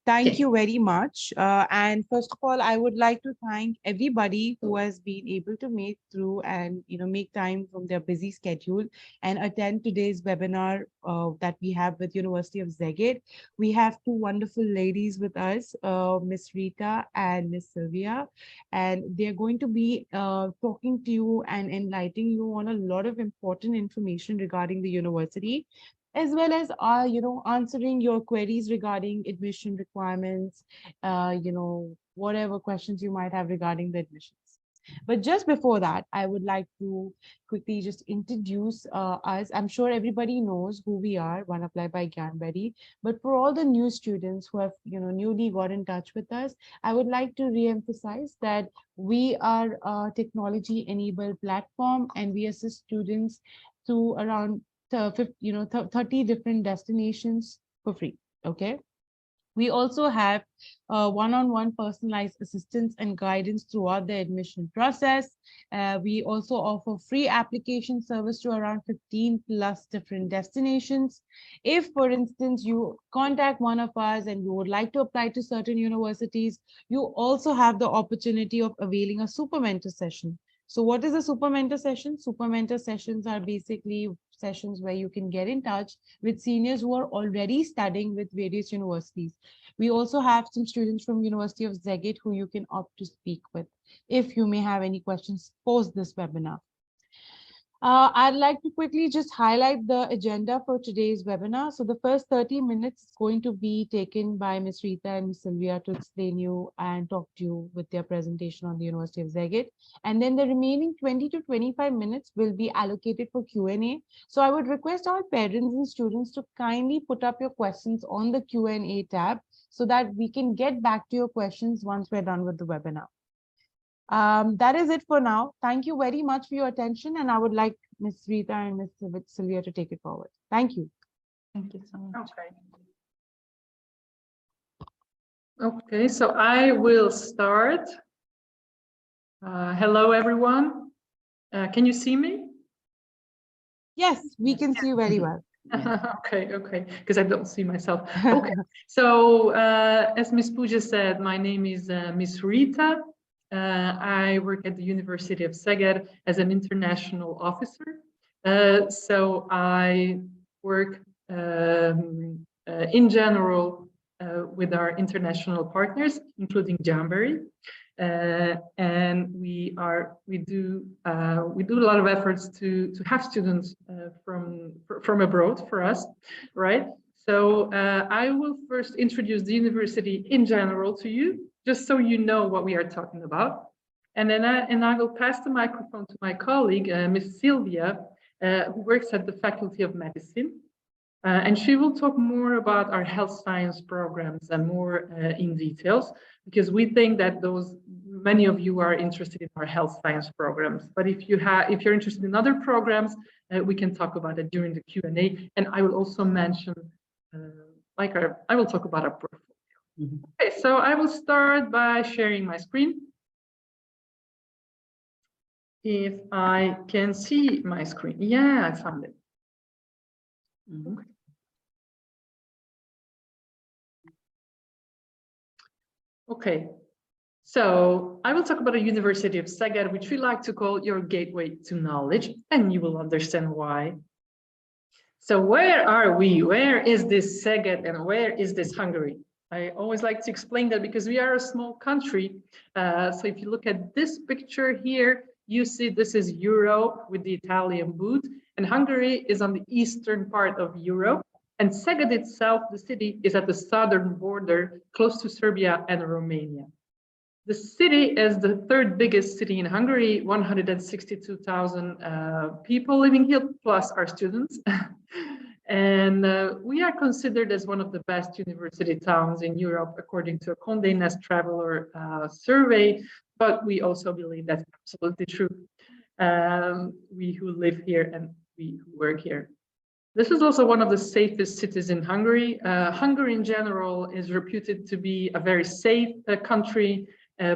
Thank Okay. you very much. And first of all, I would like to thank everybody who has been able to make through and make time from their busy schedule and attend today's webinar that we have with University of Szeged. We have two wonderful ladies with us, Miss Rita and Miss Sylvia, and they're going to be talking to you and enlightening you on a lot of important information regarding the university, as well as answering your queries regarding admission requirements, whatever questions you might have regarding the admissions. But just before that, I would like to quickly just introduce us. I'm sure everybody knows who we are, OneApply by Gyanberry. But for all the new students who have newly got in touch with us, I would like to re-emphasize that we are a technology-enabled platform, and we assist students to around 30 different destinations for free. Okay. We also have one-on-one personalized assistance and guidance throughout the admission process. We also offer free application service to around 15 plus different destinations. If, for instance, you contact one of us and you would like to apply to certain universities, you also have the opportunity of availing a super mentor session. So what is a super mentor session? Super mentor sessions are basically sessions where you can get in touch with seniors who are already studying with various universities. We also have some students from University of Szeged who you can opt to speak with if you may have any questions post this webinar. I'd like to quickly just highlight the agenda for today's webinar. So the first 30 minutes is going to be taken by Ms. Rita and Ms. Sylvia to explain you and talk to you with their presentation on the University of Szeged. And then the remaining 20 to 25 minutes will be allocated for Q&A. So I would request all parents and students to kindly put up your questions on the Q&A tab so that we can get back to your questions once we're done with the webinar. That is it for now. Thank you very much for your attention, and I would like Ms. Rita and Ms. Sylvia to take it forward. Thank you. Thank you so much. Okay, so I will start. Hello, everyone. Can you see me? Yes, we can see you very well. Okay, because I don't see myself. Okay, so as Ms. Pooja said, my name is Ms. Rita. I work at the University of Szeged as an international officer. So I work in general with our international partners, including Gyanberry. And we do a lot of efforts to have students from abroad for us, right? So I will first introduce the university in general to you, just so you know what we are talking about. And then I will pass the microphone to my colleague, Ms. Sylvia, who works at the Faculty of Medicine. And she will talk more about our health science programs and more in details, because we think that many of you are interested in our health science programs. But if you're interested in other programs, we can talk about it during the Q&A. And I will also mention, I will talk about our portfolio. Mm-hmm. Okay, so I will start by sharing my screen. If I can see my screen. Yeah, I found it. Mm-hmm. Okay, so I will talk about the University of Szeged, which we like to call your gateway to knowledge, and you will understand why. So where are we? Where is this Szeged and where is this Hungary? I always like to explain that because we are a small country. So if you look at this picture here, you see this is Europe with the Italian boot, and Hungary is on the eastern part of Europe. And Szeged itself, the city, is at the southern border, close to Serbia and Romania. The city is the third biggest city in Hungary, 162,000 people living here, plus our students. And we are considered as one of the best university towns in Europe, according to a Condé Nast Traveler survey, but we also believe that's absolutely true. We who live here and we who work here. This is also one of the safest cities in Hungary. Hungary in general is reputed to be a very safe country.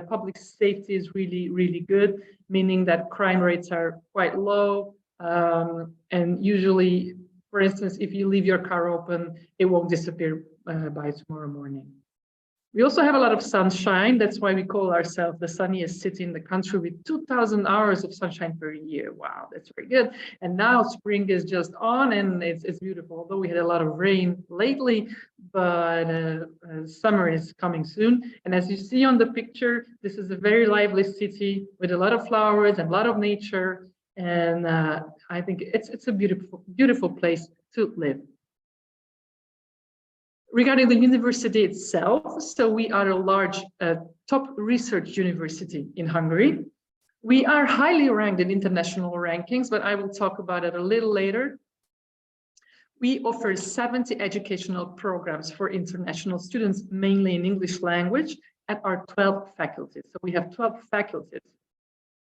Public safety is really, really good, meaning that crime rates are quite low. And usually, for instance, if you leave your car open, it won't disappear by tomorrow morning. We also have a lot of sunshine. That's why we call ourselves the sunniest city in the country with 2,000 hours of sunshine per year. Wow, that's very good. And now spring is just on and it's beautiful. Although we had a lot of rain lately, but summer is coming soon. And as you see on the picture, this is a very lively city with a lot of flowers and a lot of nature. And I think it's a beautiful, beautiful place to live. Regarding the university itself, so we are a large top research university in Hungary. We are highly ranked in international rankings, but I will talk about it a little later. We offer 70 educational programs for international students, mainly in English language, at our 12 faculties. So we have 12 faculties.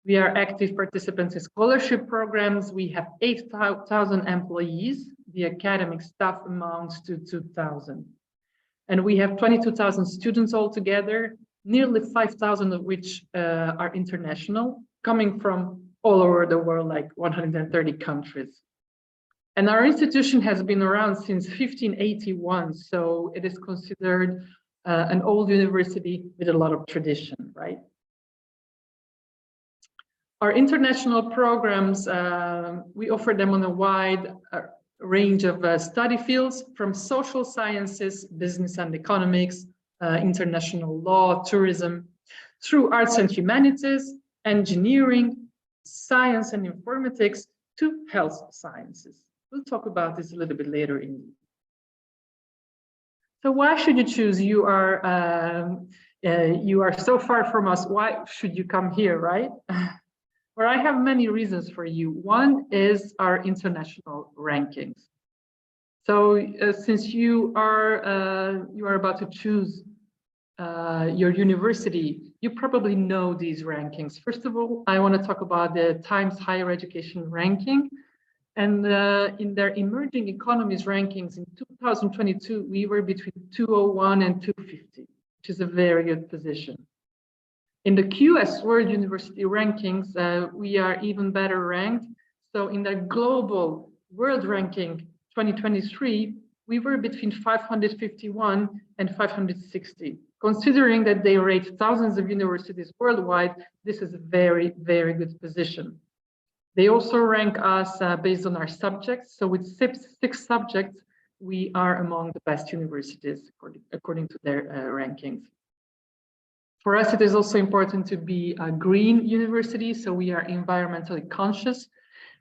We are active participants in scholarship programs. We have 8,000 employees. The academic staff amounts to 2,000. And we have 22,000 students altogether, nearly 5,000 of which are international, coming from all over the world, like 130 countries. And our institution has been around since 1581, so it is considered an old university with a lot of tradition, right? Our international programs, we offer them on a wide range of study fields, from social sciences, business and economics, international law, tourism, through arts and humanities, engineering, science and informatics, to health sciences. We'll talk about this a little bit later in. So why should you choose? You are so far from us. Why should you come here, right? Well, I have many reasons for you. One is our international rankings. So since you are about to choose your university, you probably know these rankings. First of all, I want to talk about the Times Higher Education ranking. And in their emerging economies rankings in 2022, we were between 201 and 250, which is a very good position. In the QS World University rankings, we are even better ranked. So in the global world ranking 2023, we were between 551 and 560. Considering that they rate thousands of universities worldwide, this is a very, very good position. They also rank us based on our subjects. So with six subjects, we are among the best universities according to their rankings. For us, it is also important to be a green university. So we are environmentally conscious.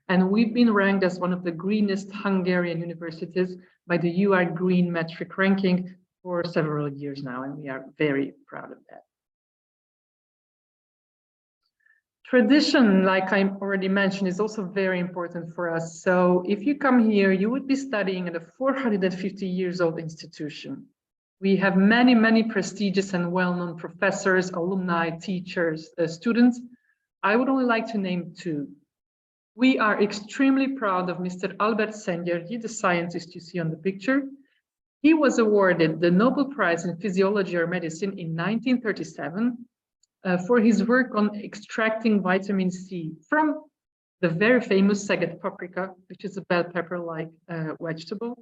And we've been ranked as one of the greenest Hungarian universities by the UR Green Metric ranking for several years now. And we are very proud of that. Tradition, like I already mentioned, is also very important for us. So if you come here, you would be studying at a 450 years old institution. We have many, many prestigious and well-known professors, alumni, teachers, students. I would only like to name two. We are extremely proud of Mr. Albert Szeged, the scientist you see on the picture. He was awarded the Nobel Prize in Physiology or Medicine in 1937 for his work on extracting vitamin C from the very famous Szeged paprika, which is a bell pepper-like vegetable.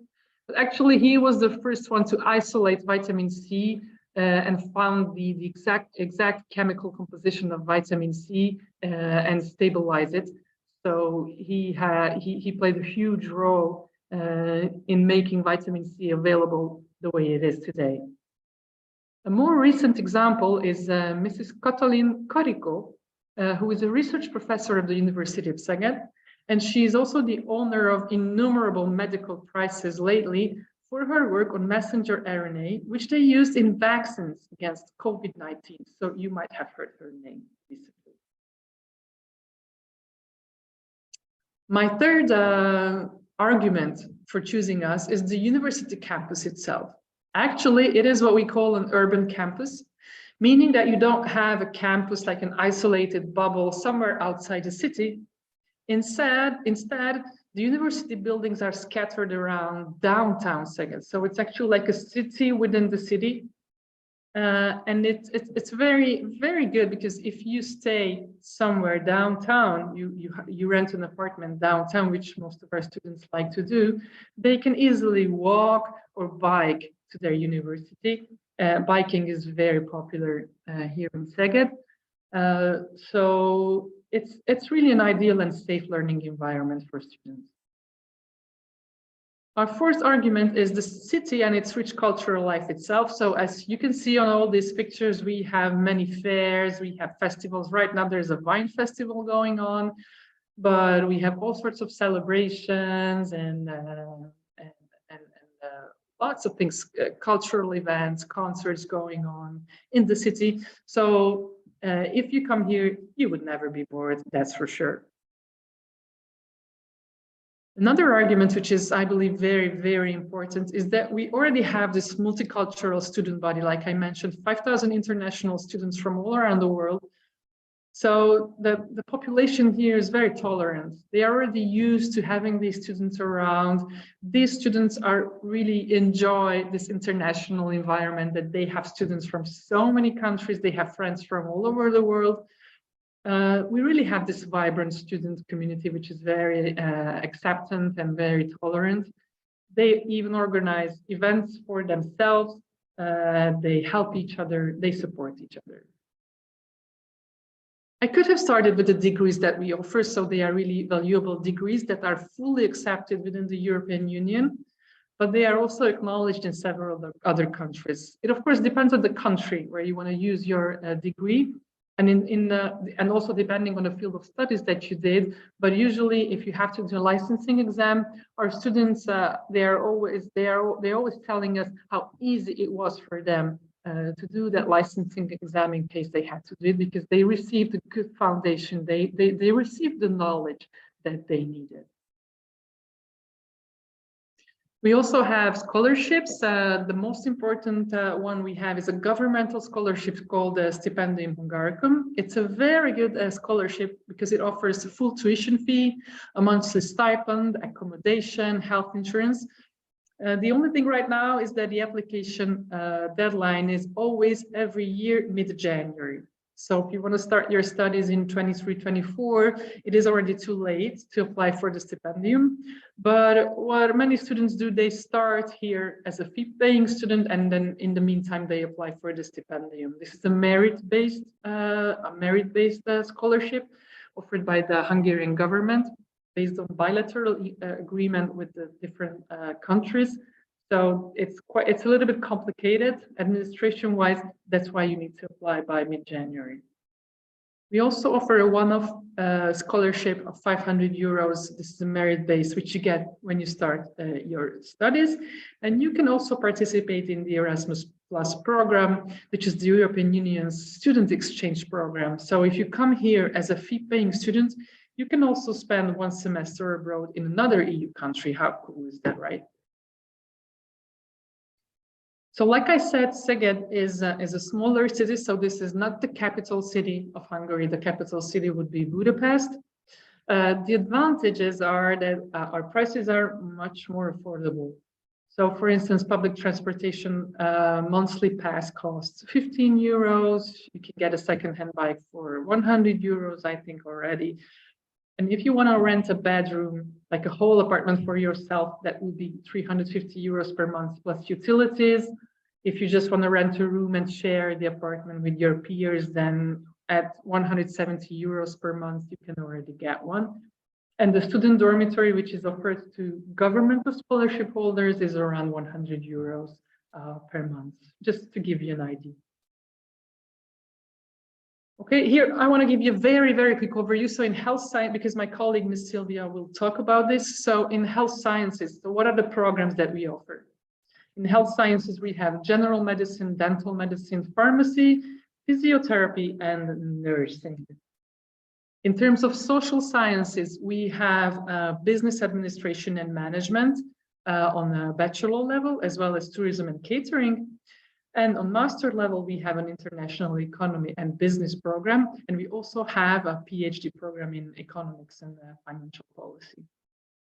But actually, he was the first one to isolate vitamin C and found the exact chemical composition of vitamin C and stabilize it. So he played a huge role in making vitamin C available the way it is today. A more recent example is Mrs. Katalin Kariko, who is a research professor of the University of Szeged, and she is also the owner of innumerable medical prizes lately for her work on messenger RNA, which they used in vaccines against COVID-19. So you might have heard her name recently. My third argument for choosing us is the university campus itself. Actually, it is what we call an urban campus, meaning that you don't have a campus like an isolated bubble somewhere outside the city. Instead, the university buildings are scattered around downtown Szeged. So it's actually like a city within the city. And it's very, very good because if you stay somewhere downtown, you rent an apartment downtown, which most of our students like to do, they can easily walk or bike to their university. Biking is very popular here in Szeged. So it's really an ideal and safe learning environment for students. Our fourth argument is the city and its rich cultural life itself. So as you can see on all these pictures, we have many fairs, we have festivals. Right now there's a wine festival going on, but we have all sorts of celebrations and lots of things, cultural events, concerts going on in the city. So if you come here, you would never be bored, that's for sure. Another argument, which is, I believe, very, very important, is that we already have this multicultural student body. Like I mentioned, 5,000 international students from all around the world. So the population here is very tolerant. They are already used to having these students around. These students are really enjoy this international environment, that they have students from so many countries. They have friends from all over the world. We really have this vibrant student community, which is very acceptant and very tolerant. They even organize events for themselves. They help each other. They support each other. I could have started with the degrees that we offer. So they are really valuable degrees that are fully accepted within the European Union, but they are also acknowledged in several other countries. It of course depends on the country where you want to use your degree. And also depending on the field of studies that you did, but usually if you have to do a licensing exam, our students they're always telling us how easy it was for them to do that licensing exam in case they had to do it, because they received a good foundation. They received the knowledge that they needed. We also have scholarships. The most important one we have is a governmental scholarship called Stipendium Hungaricum. It's a very good scholarship because it offers a full tuition fee, a monthly stipend, accommodation, health insurance. The only thing right now is that the application deadline is always every year, mid-January. So if you want to start your studies in 23-24, it is already too late to apply for the stipendium. But what many students do, they start here as a fee-paying student, and then in the meantime, they apply for the stipendium. This is a merit-based scholarship offered by the Hungarian government based on bilateral agreement with the different countries. So it's a little bit complicated administration-wise. That's why you need to apply by mid-January. We also offer a one-off scholarship of 500 euros. This is a merit-based, which you get when you start your studies. And you can also participate in the Erasmus Plus program, which is the European Union's student exchange program. So if you come here as a fee-paying student, you can also spend one semester abroad in another EU country. How cool is that, right? So like I said, Szeged is a smaller city, so this is not the capital city of Hungary. The capital city would be Budapest. The advantages are that our prices are much more affordable. So for instance, public transportation monthly pass costs 15 euros. You can get a second-hand bike for 100 euros, I think already. And if you want to rent a bedroom, like a whole apartment for yourself, that would be 350 euros per month plus utilities. If you just want to rent a room and share the apartment with your peers, then at 170 euros per month, you can already get one. And the student dormitory, which is offered to governmental scholarship holders, is around 100 euros per month, just to give you an idea. Okay, here I want to give you a very, very quick overview. So in health science, because my colleague, Ms. Sylvia, will talk about this. So in health sciences, so what are the programs that we offer? In health sciences, we have general medicine, dental medicine, pharmacy, physiotherapy, and nursing. In terms of social sciences, we have business administration and management on a bachelor level, as well as tourism and catering. And on master level, we have an international economy and business program. And we also have a PhD program in economics and financial policy.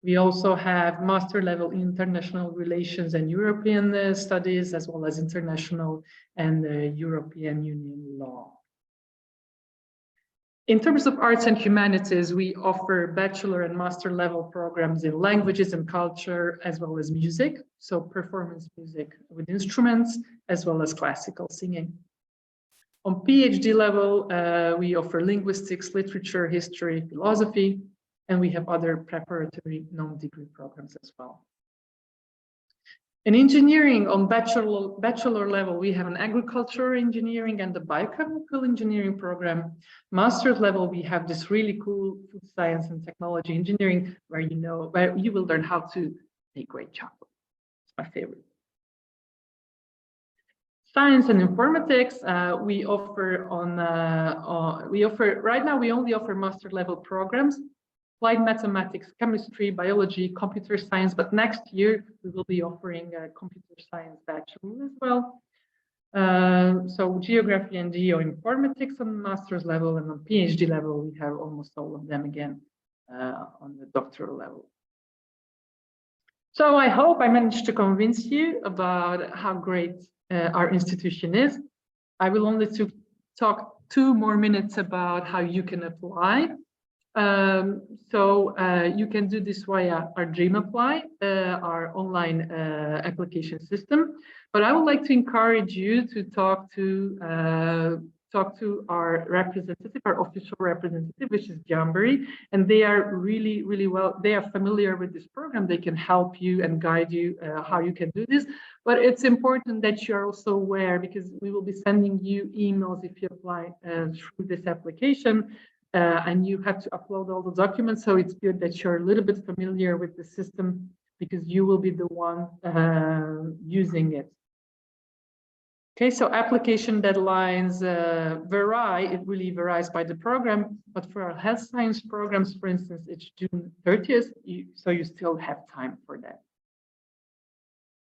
We also have master level international relations and European studies, as well as international and European Union law. In terms of arts and humanities, we offer bachelor and master level programs in languages and culture, as well as music. So performance music with instruments, as well as classical singing. On PhD level, we offer linguistics, literature, history, philosophy, and we have other preparatory non-degree programs as well. In engineering, on bachelor level, we have an agricultural engineering and the biochemical engineering program. Master's level, we have this really cool food science and technology engineering, where you will learn how to make great chocolate. It's my favorite. Science and informatics, we offer right now, we only offer master level programs. Applied mathematics, chemistry, biology, computer science, but next year we will be offering a computer science bachelor as well. So geography and geoinformatics on master's level, and on PhD level, we have almost all of them again on the doctoral level. So I hope I managed to convince you about how great our institution is. I will only talk 2 more minutes about how you can apply. You can do this via our DreamApply, our online application system. But I would like to encourage you to talk to our representative, our official representative, which is Gyanberry, and they are really they are familiar with this program. They can help you and guide you how you can do this. But it's important that you are also aware, because we will be sending you emails if you apply through this application. And you have to upload all the documents. So it's good that you're a little bit familiar with the system, because you will be the one using it. Okay, so application deadlines vary. It really varies by the program. But for our health science programs, for instance, it's June 30th. So you still have time for that.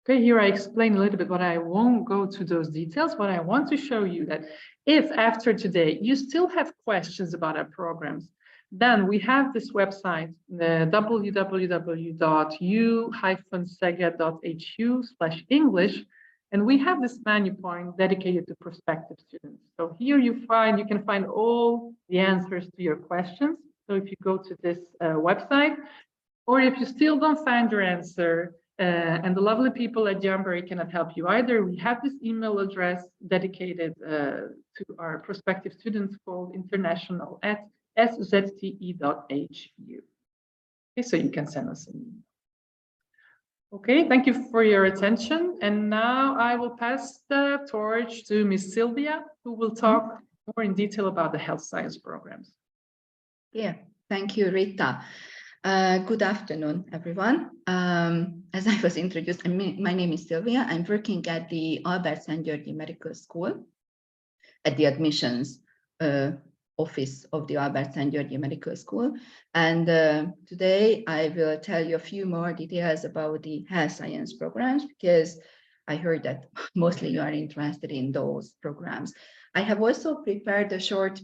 Okay, here I explain a little bit, but I won't go to those details. But I want to show you that if after today you still have questions about our programs, then we have this website, the www.u-szeged.hu/English, and we have this menu point dedicated to prospective students. So here you can find all the answers to your questions. So if you go to this website, or if you still don't find your answer, and the lovely people at Gyanberry cannot help you either, we have this email address dedicated to our prospective students called international@szte.hu. Okay, so you can send us an email. Okay, thank you for your attention. And now I will pass the torch to Ms. Sylvia, who will talk more in detail about the health science programs. Yeah, thank you, Rita. Good afternoon, everyone. As I was introduced, my name is Sylvia. I'm working at the Albert Szent-Györgyi Medical School at the admissions office of the Albert Szent-Györgyi Medical School. And today I will tell you a few more details about the health science programs, because I heard that mostly you are interested in those programs. I have also prepared a short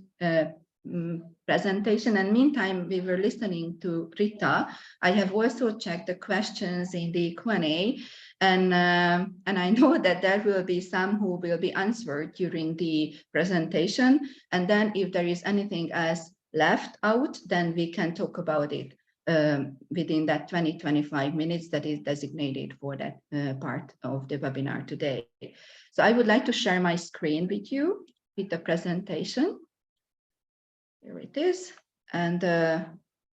presentation, and meantime we were listening to Rita. I have also checked the questions in the Q&A, and I know that there will be some who will be answered during the presentation, and then if there is anything else left out, then we can talk about it within that 20-25 minutes that is designated for that part of the webinar today. So I would like to share my screen with you with the presentation. Here it is. And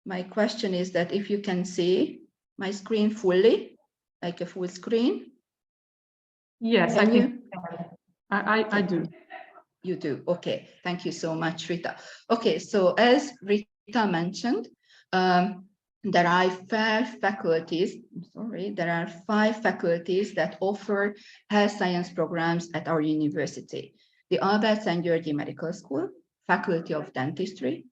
my question is that if you can see my screen fully, like a full screen. Yes, I do. You do. Okay. Thank you so much, Rita. Okay. So as Rita mentioned, there are 5 faculties. There are 5 faculties that offer health science programs at our university. The Albert Szent-Györgyi Medical School, Faculty of Dentistry,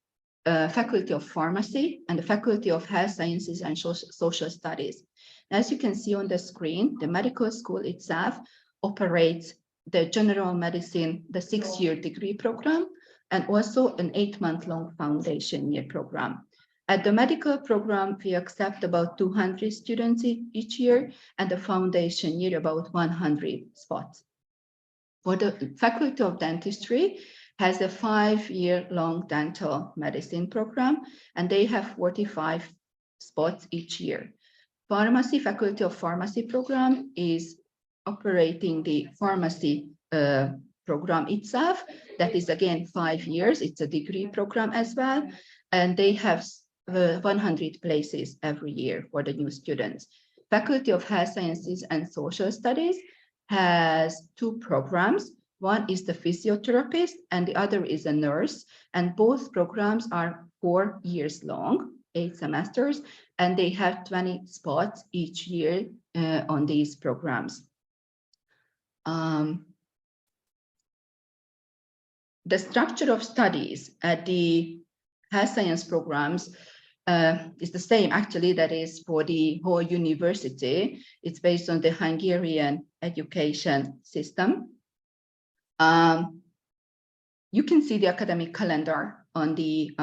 Faculty of Pharmacy, and the Faculty of Health Sciences and Social Studies. As you can see on the screen, the medical school itself operates the general medicine, the 6-year degree program, and also an 8-month-long foundation year program. At the medical program, we accept about 200 students each year, and the foundation year about 100 spots. For the Faculty of Dentistry, has a 5-year-long dental medicine program, and they have 45 spots each year. Pharmacy, Faculty of Pharmacy program is operating the pharmacy program itself. That is again 5 years. It's a degree program as well. And they have 100 places every year for the new students. Faculty of Health Sciences and Social Studies has 2 programs. One is the physiotherapist and the other is a nurse. And both programs are 4 years long, 8 semesters, and they have 20 spots each year on these programs. The structure of studies at the health science programs is the same, actually, that is for the whole university. It's based on the Hungarian education system. You can see the academic calendar on the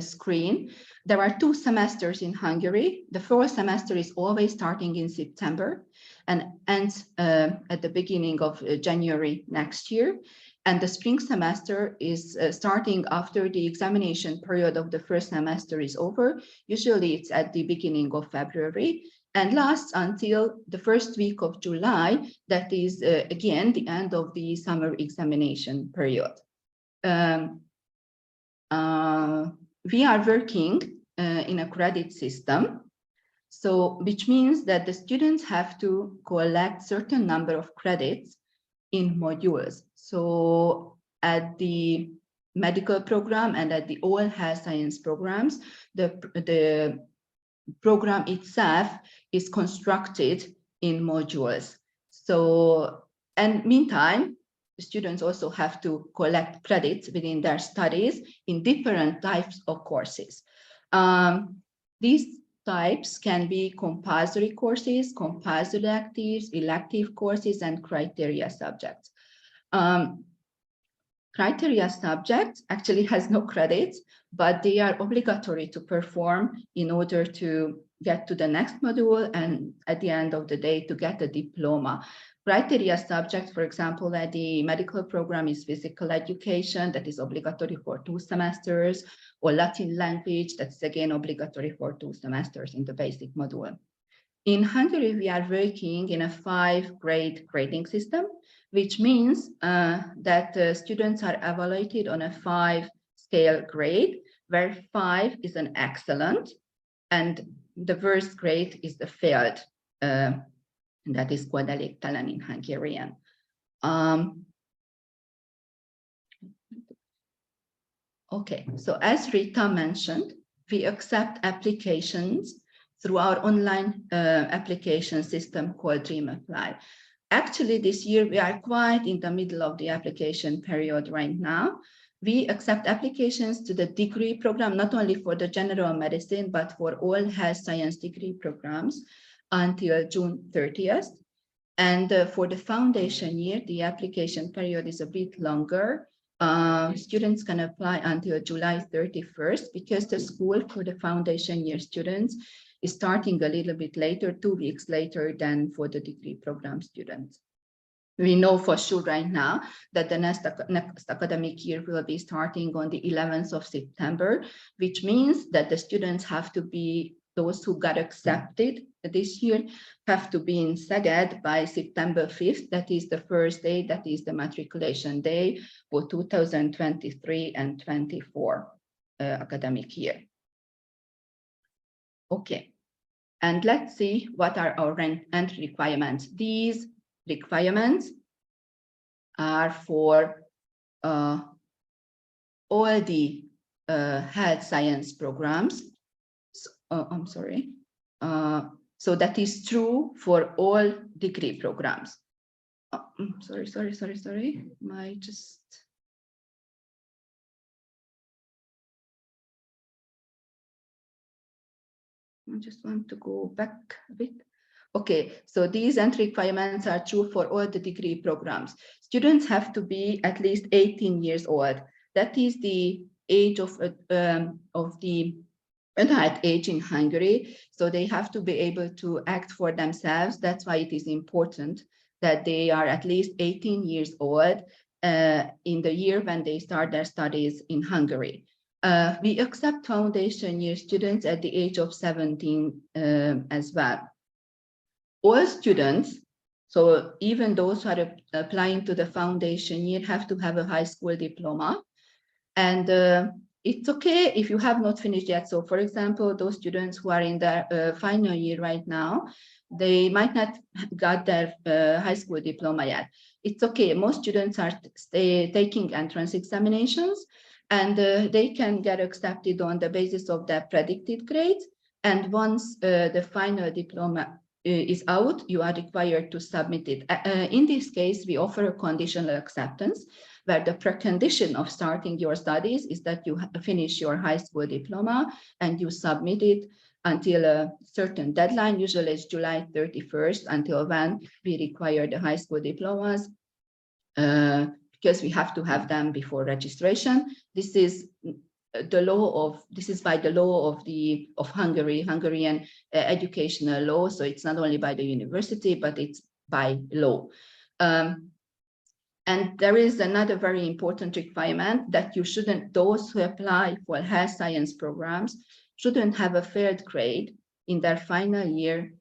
screen. There are 2 semesters in Hungary. The first semester is always starting in September and ends at the beginning of January next year. And the spring semester is starting after the examination period of the first semester is over. Usually it's at the beginning of February and lasts until the first week of July. That is, again, the end of the summer examination period. We are working in a credit system, so which means that the students have to collect certain number of credits in modules. So at the medical program and at the all health science programs, the program itself is constructed in modules. So, and meantime, students also have to collect credits within their studies in different types of courses. These types can be compulsory courses, compulsory electives, elective courses, and criteria subjects. Criteria subjects actually has no credits, but they are obligatory to perform in order to get to the next module and at the end of the day to get a diploma. Criteria subjects, for example, at the medical program is physical education, that is obligatory for 2 semesters, or Latin language, that's again obligatory for 2 semesters in the basic module. In Hungary, we are working in a 5-grade grading system, which means that students are evaluated on a 5-scale grade, where 5 is an excellent, and the worst grade is the failed. That is called elégtelen in Hungarian. Okay, so as Rita mentioned, we accept applications through our online application system called OneApply. Actually, this year we are quite in the middle of the application period right now. We accept applications to the degree program, not only for the general medicine, but for all health science degree programs until June 30th. And for the foundation year, the application period is a bit longer. Students can apply until July 31st because the school for the foundation year students is starting a little bit later, 2 weeks later than for the degree program students. We know for sure right now that the next academic year will be starting on the 11th of September, which means that the students have to be, those who got accepted this year, have to be in Szeged by September 5th. That is the first day, that is the matriculation day for 2023 and 24 academic year. Okay, and let's see what are our entry requirements. These requirements are for all the health science programs. I'm sorry. So that is true for all degree programs. Sorry. I just want to go back a bit. Okay, so these entry requirements are true for all the degree programs. Students have to be at least 18 years old. That is the age of the adult age in Hungary. So they have to be able to act for themselves. That's why it is important that they are at least 18 years old in the year when they start their studies in Hungary. We accept foundation year students at the age of 17 as well. All students, so even those who are applying to the foundation year, have to have a high school diploma. And it's okay if you have not finished yet. So for example, those students who are in their final year right now, they might not got their high school diploma yet. It's okay. Most students are taking entrance examinations, and they can get accepted on the basis of their predicted grades. And once the final diploma is out, you are required to submit it. In this case, we offer a conditional acceptance, where the precondition of starting your studies is that you finish your high school diploma and you submit it until a certain deadline. Usually it's July 31st, until when we require the high school diplomas, because we have to have them before registration. This is the law of, this is by the law of Hungary, Hungarian educational law. So it's not only by the university, but it's by law. And there is another very important requirement, that you shouldn't, those who apply for health science programs shouldn't have a failed grade in their final year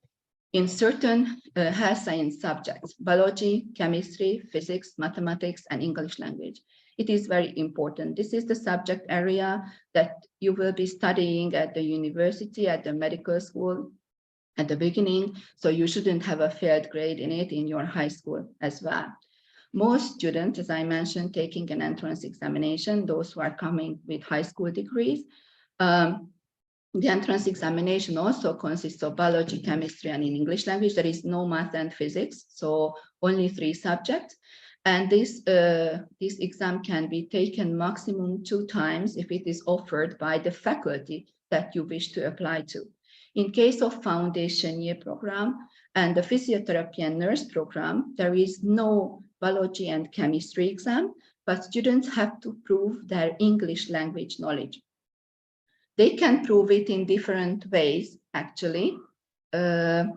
in certain health science subjects: biology, chemistry, physics, mathematics, and English language. It is very important. This is the subject area that you will be studying at the university, at the medical school at the beginning. So you shouldn't have a failed grade in it in your high school as well. Most students, as I mentioned, taking an entrance examination, those who are coming with high school degrees, the entrance examination also consists of biology, chemistry, and in English language. There is no math and physics, so only 3 subjects. And this exam can be taken maximum 2 times if it is offered by the faculty that you wish to apply to. In case of foundation year program and the physiotherapy and nurse program, there is no biology and chemistry exam, but students have to prove their English language knowledge. They can prove it in different ways, actually. For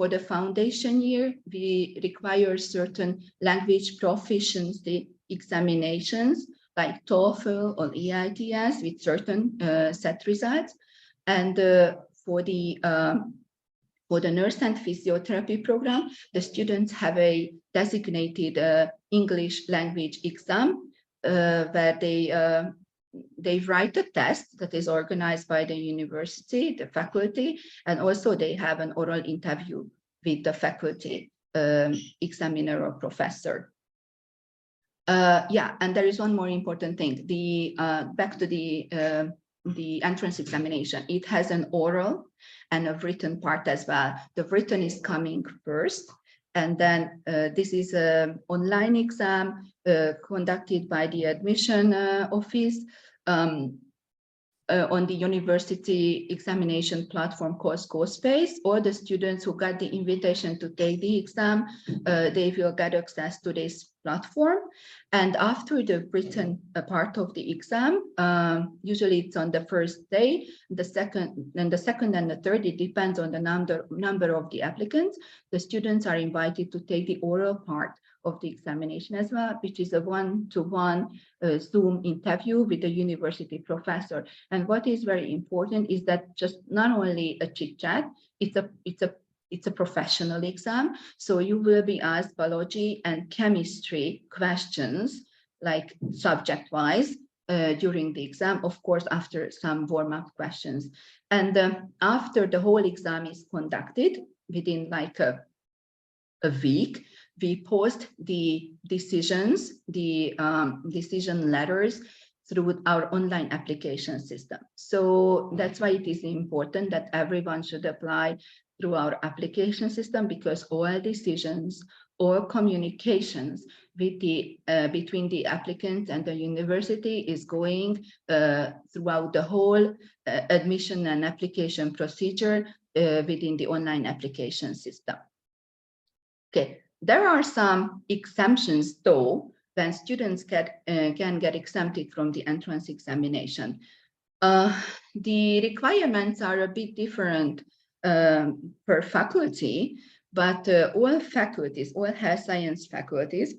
the foundation year, we require certain language proficiency examinations, like TOEFL or EITS, with certain set results. And for the nurse and physiotherapy program, the students have a designated English language exam where they write a test that is organized by the university, the faculty, and also they have an oral interview with the faculty examiner or professor. Yeah, and there is one more important thing. Back to the entrance examination. It has an oral and a written part as well. The written is coming first, and then this is an online exam conducted by the admission office on the university examination platform called CoSpace. All the students who got the invitation to take the exam, they will get access to this platform. And after the written part of the exam, usually it's on the first day, the second and the third, it depends on the number of the applicants. The students are invited to take the oral part of the examination as well, which is a one-to-one Zoom interview with the university professor. And what is very important is that just not only a chit chat, it's a professional exam. So you will be asked biology and chemistry questions, like subject-wise, during the exam, of course, after some warm-up questions. And after the whole exam is conducted, within like a week, we post the decisions, the decision letters through our online application system. So that's why it is important that everyone should apply through our application system, because all decisions, all communications with between the applicant and the university is going throughout the whole admission and application procedure within the online application system. Okay, there are some exemptions though, when students can get exempted from the entrance examination. The requirements are a bit different per faculty, but all faculties, all health science faculties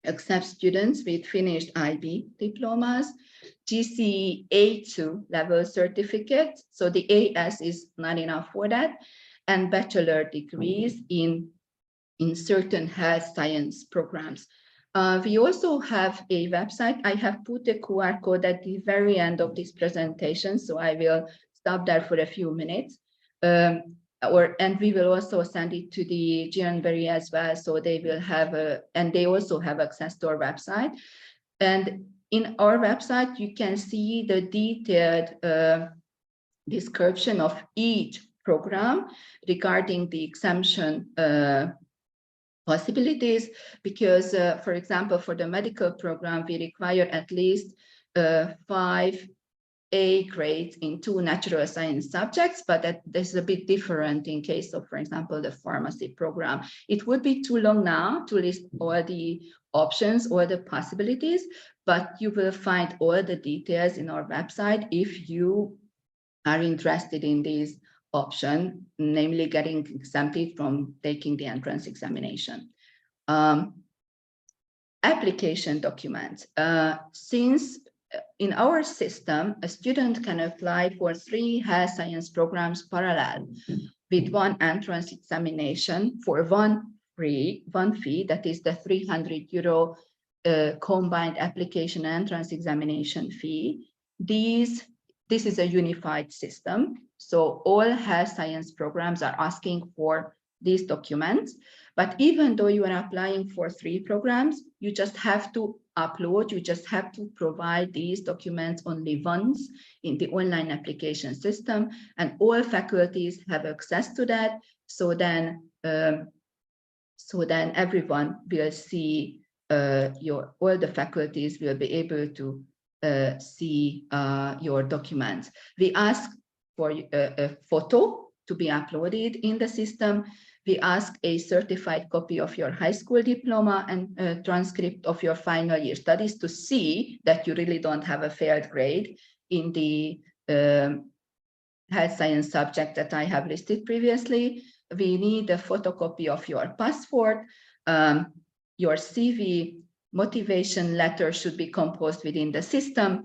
accepts students with finished IB diplomas, GCE A2 level certificate, so the AS is not enough for that, and bachelor degrees in certain health science programs. We also have a website. I have put a QR code at the very end of this presentation, so I will stop there for a few minutes. And we will also send it to the Gyanberry as well, so they will have and they also have access to our website. And in our website, you can see the detailed description of each program regarding the exemption possibilities, because, for example, for the medical program, we require at least 5 A grades in 2 natural science subjects, but that this is a bit different in case of, for example, the pharmacy program. It would be too long now to list all the options or the possibilities, but you will find all the details in our website if you are interested in this option, namely getting exempted from taking the entrance examination. Application documents. Since in our system, a student can apply for 3 health science programs parallel with 1 entrance examination for one fee, that is the 300 euro combined application entrance examination fee. This is a unified system. So all health science programs are asking for these documents. But even though you are applying for 3 programs, you just have to upload, you just have to provide these documents only once in the online application system, and all faculties have access to that. So then everyone will see all the faculties will be able to see your documents. We ask for a photo to be uploaded in the system. We ask a certified copy of your high school diploma and a transcript of your final year studies to see that you really don't have a failed grade in the health science subject that I have listed previously. We need a photocopy of your passport, your CV, motivation letter should be composed within the system.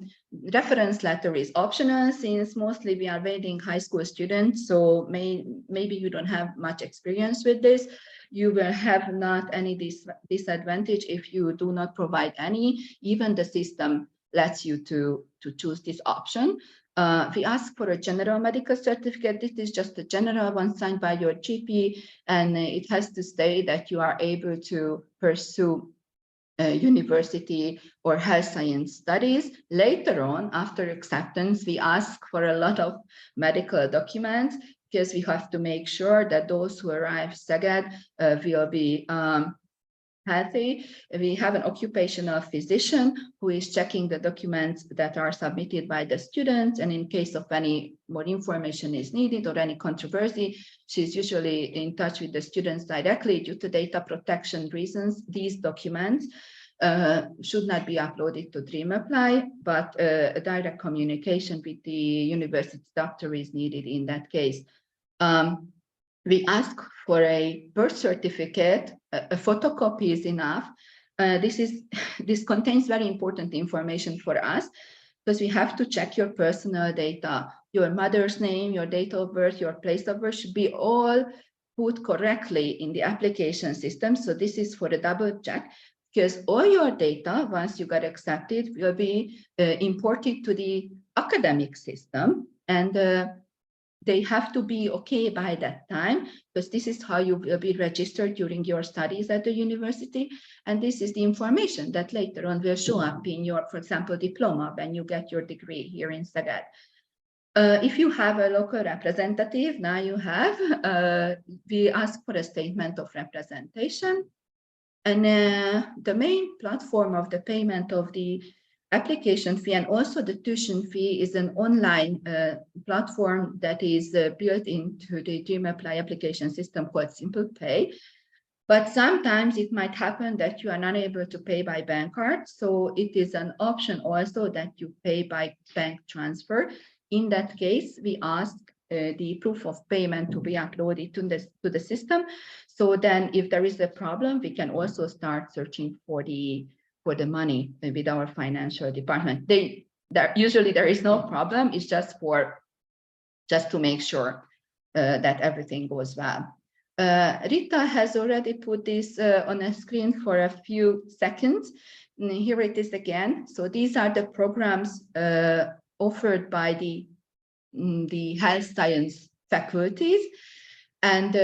Reference letter is optional since mostly we are rating high school students, so maybe you don't have much experience with this. You will have not any disadvantage if you do not provide any. Even the system lets you to choose this option. We ask for a general medical certificate. This is just a general one signed by your GP, and it has to state that you are able to pursue university or health science studies. Later on, after acceptance, we ask for a lot of medical documents because we have to make sure that those who arrive Szeged will be healthy. We have an occupational physician who is checking the documents that are submitted by the students, and in case of any more information is needed or any controversy, she's usually in touch with the students directly. Due to data protection reasons, these documents should not be uploaded to DreamApply, but a direct communication with the university doctor is needed in that case. We ask for a birth certificate. A photocopy is enough. This contains very important information for us because we have to check your personal data. Your mother's name, your date of birth, your place of birth should be all put correctly in the application system. So this is for a double check, because all your data, once you got accepted, will be imported to the academic system, and they have to be okay by that time, because this is how you will be registered during your studies at the university. And this is the information that later on will show up in your, for example, diploma when you get your degree here in Szeged. If you have a local representative, now you have, we ask for a statement of representation. And the main platform of the payment of the application fee and also the tuition fee is an online platform that is built into the DreamApply application system called Simple Pay. But sometimes it might happen that you are not able to pay by bank card. So it is an option also that you pay by bank transfer. In that case, we ask the proof of payment to be uploaded to the system. So then if there is a problem, we can also start searching for the money with our financial department. Usually there is no problem. It's just to make sure that everything goes well. Rita has already put this on a screen for a few seconds. And here it is again. So these are the programs offered by the health science faculties. And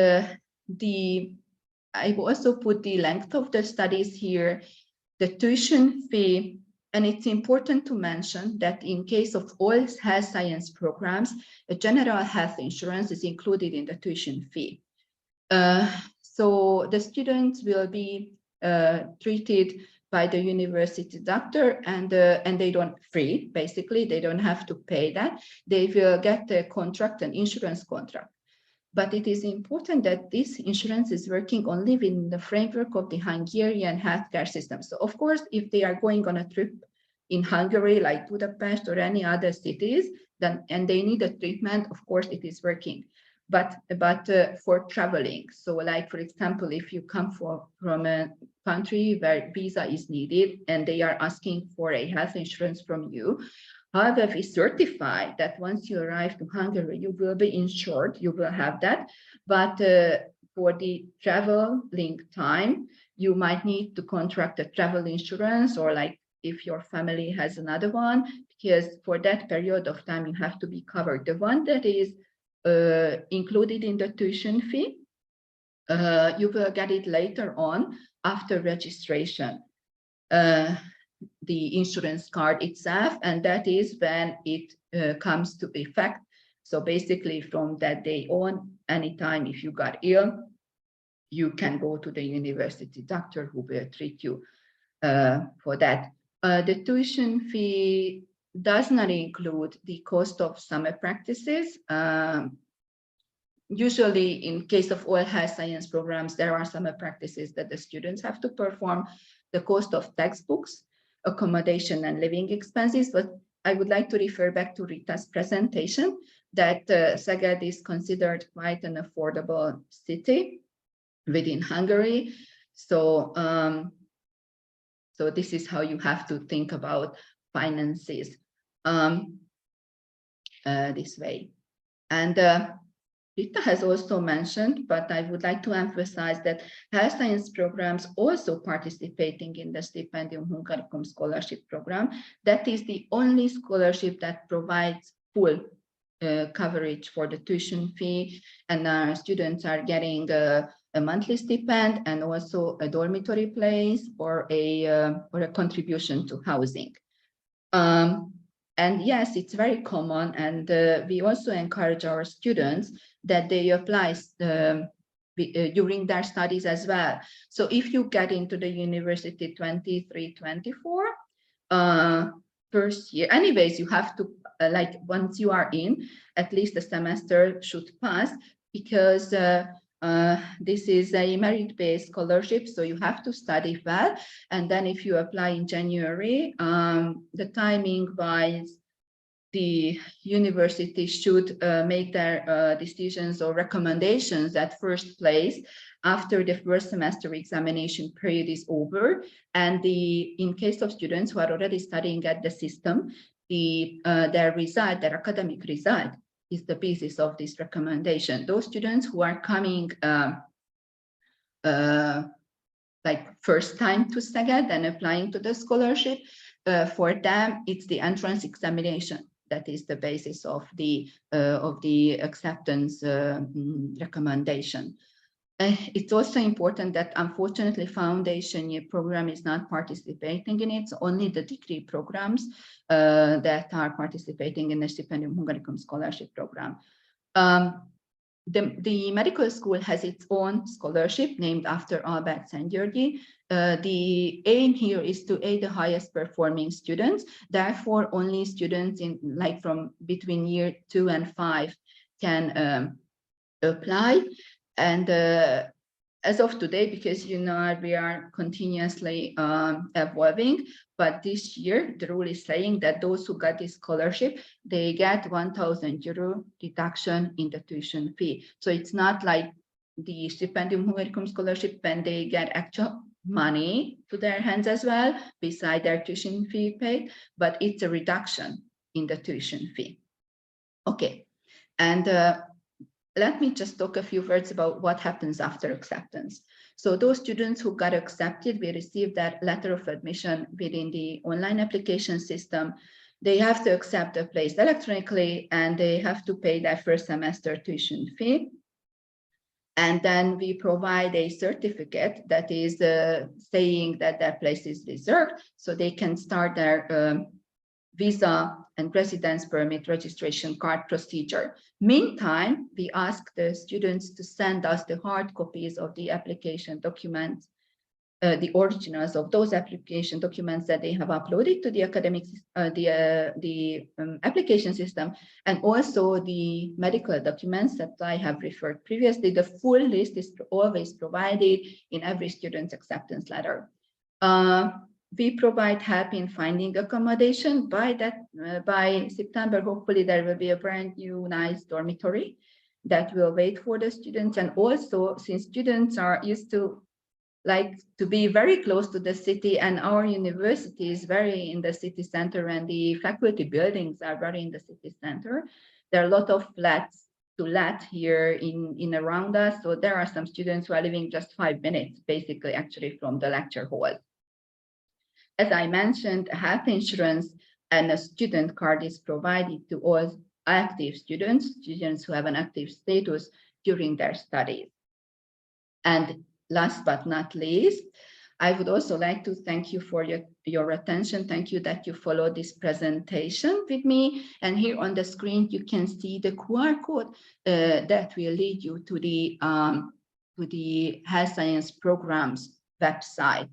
I also put the length of the studies here, the tuition fee. And it's important to mention that in case of all health science programs, a general health insurance is included in the tuition fee. So the students will be treated by the university doctor, and they don't free, basically, they don't have to pay that. They will get a contract, an insurance contract. But it is important that this insurance is working only within the framework of the Hungarian healthcare system. So of course, if they are going on a trip in Hungary, like Budapest or any other cities, then and they need a treatment, of course it is working. But for traveling, so like for example, if you come from a country where visa is needed and they are asking for a health insurance from you, however, we certify that once you arrive to Hungary, you will be insured, you will have that. But for the traveling time, you might need to contract a travel insurance, or like if your family has another one, because for that period of time, you have to be covered. The one that is included in the tuition fee, you will get it later on after registration. The insurance card itself, and that is when it comes to effect. So basically from that day on, anytime if you got ill, you can go to the university doctor who will treat you for that. The tuition fee does not include the cost of summer practices. Usually in case of all health science programs, there are summer practices that the students have to perform, the cost of textbooks, accommodation and living expenses. But I would like to refer back to Rita's presentation that Szeged is considered quite an affordable city within Hungary. So, so this is how you have to think about finances this way. And Rita has also mentioned, but I would like to emphasize that health science programs also participating in the Stipendium Hungaricum scholarship program. That is the only scholarship that provides full coverage for the tuition fee, and our students are getting a monthly stipend and also a dormitory place or a contribution to housing. And yes, it's very common, and we also encourage our students that they apply during their studies as well. So if you get into the university 23-24, first year, anyways, you have to, like once you are in, at least a semester should pass, because this is a merit-based scholarship, so you have to study well. And then if you apply in January, the timing wise, the university should make their decisions or recommendations at first place after the first semester examination period is over. And in case of students who are already studying at the system, their result, their academic result, is the basis of this recommendation. Those students who are coming like first time to Szeged and applying to the scholarship, for them, it's the entrance examination that is the basis of the acceptance recommendation. It's also important that unfortunately foundation year program is not participating in it. It's only the degree programs that are participating in the Stipendium Hungaricum scholarship program. The medical school has its own scholarship named after Albert Szent-Györgyi. The aim here is to aid the highest performing students. Therefore, only students in like from between year 2 and 5 can apply. And as of today, because we are continuously evolving, but this year the rule is saying that those who got this scholarship, they get 1,000 euro reduction in the tuition fee. So it's not like the Stipendium Hungaricum scholarship when they get actual money to their hands as well, beside their tuition fee paid, but it's a reduction in the tuition fee. Okay, and let me just talk a few words about what happens after acceptance. So those students who got accepted, we received that letter of admission within the online application system. They have to accept a place electronically, and they have to pay their first semester tuition fee. And then we provide a certificate that is saying that their place is reserved, so they can start their visa and residence permit registration card procedure. Meantime, we ask the students to send us the hard copies of the application documents, the originals of those application documents that they have uploaded to the academic, application system, and also the medical documents that I have referred previously. The full list is always provided in every student's acceptance letter. We provide help in finding accommodation. By September, hopefully there will be a brand new nice dormitory that will wait for the students. And also, since students are used to be very close to the city, and our university is very in the city center, and the faculty buildings are very in the city center, there are a lot of flats to let here in around us. So there are some students who are living just 5 minutes, basically, actually, from the lecture hall. As I mentioned, health insurance and a student card is provided to all active students who have an active status during their studies. And last but not least, I would also like to thank you for your attention. Thank you that you followed this presentation with me. And here on the screen, you can see the QR code that will lead you to the health science programs website.